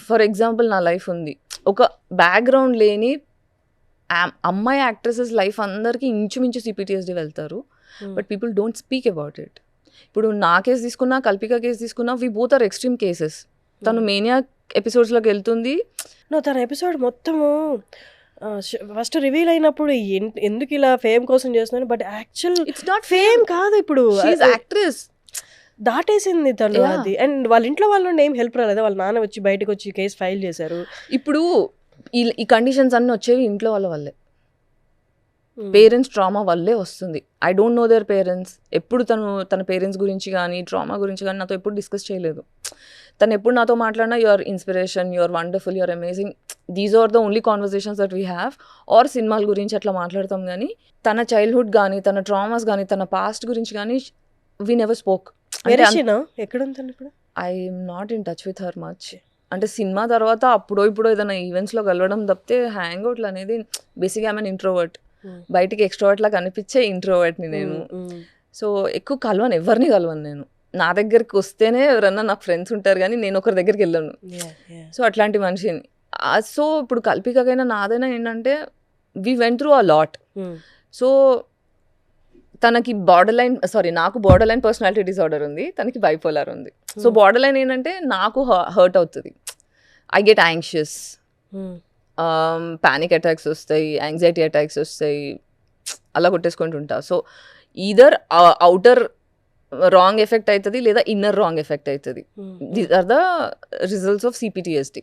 For example నా life ఉంది, ఒక బ్యాక్గ్రౌండ్ లేని అమ్మాయి యాక్ట్రెసెస్ లైఫ్ అందరికీ ఇంచుమించు CPTSD వెళ్తారు, but people don't speak about it. ఇప్పుడు నా కేసు తీసుకున్నా, కల్పిక కేసు తీసుకున్నా, we both are extreme cases. తను మేనియా ఎపిసోడ్స్లోకి వెళ్తుంది. తన ఎపిసోడ్ మొత్తము ఫస్ట్ రివీల్ అయినప్పుడు ఎందుకు ఇలా ఫేమ్ కోసం చేస్తున్నాను, but actual it's not fame కాదు, ఇప్పుడు యాక్ట్రెస్ దాటేసింది తను అది. అండ్ వాళ్ళ ఇంట్లో వాళ్ళ నుండి ఏం హెల్ప్ రాలేదా? వాళ్ళ నాన్న వచ్చి బయటకు వచ్చి కేసు ఫైల్ చేశారు. ఇప్పుడు ఈ కండిషన్స్ అన్నీ వచ్చేవి ఇంట్లో వాళ్ళ వల్లే, పేరెంట్స్ ట్రామా వల్లే వస్తుంది. I don't know their parents. ఎప్పుడు తన పేరెంట్స్ గురించి కానీ ట్రామా గురించి కానీ నాతో ఎప్పుడు డిస్కస్ చేయలేదు. తను ఎప్పుడు నాతో మాట్లాడినా your inspiration, your wonderful, your amazing, these are the only conversations that we have. Or సినిమాల గురించి అట్లా మాట్లాడతాం, కానీ తన చైల్డ్హుడ్ కానీ తన ట్రామాస్ కానీ తన పాస్ట్ గురించి కానీ వీ నెవర్ స్పోక్. ఎక్కడ ఉంటుంది ఇప్పుడు? I'm not in touch with her much. అంటే సినిమా తర్వాత అప్పుడో ఇప్పుడో ఏదైనా ఈవెంట్స్లో కలవడం తప్పితే హ్యాంగ్ అవుట్లు అనేది బేసిక్గా ఐఎమ్ ఇంట్రోవర్ట్. బయటికి ఎక్స్ట్రోవర్ట్ లా కనిపించే ఇంట్రోవర్ట్ని నేను. సో ఎక్కువ ఎవరిని కలవను నేను. నా దగ్గరికి వస్తేనే ఎవరన్నా నాకు ఫ్రెండ్స్ ఉంటారు, కానీ నేను ఒకరి దగ్గరికి వెళ్ళను. సో అట్లాంటి మనిషిని. సో ఇప్పుడు కల్పికకైనా నాదైనా ఏంటంటే we went through a lot. So తనకి నాకు బార్డర్ లైన్ పర్సనాలిటీ డిసార్డర్ ఉంది, తనకి బైపోలార్ ఉంది. సో బార్డర్ లైన్ ఏంటంటే నాకు హర్ట్ అవుతుంది, I get anxious, panic attacks వస్తాయి, యాంగ్జైటీ అటాక్స్ వస్తాయి, అలా కొట్టేసుకుంటుంటా. So either outer wrong effect అవుతుంది, లేదా ఇన్నర్ రాంగ్ ఎఫెక్ట్ అవుతుంది. These are the results of CPTSD.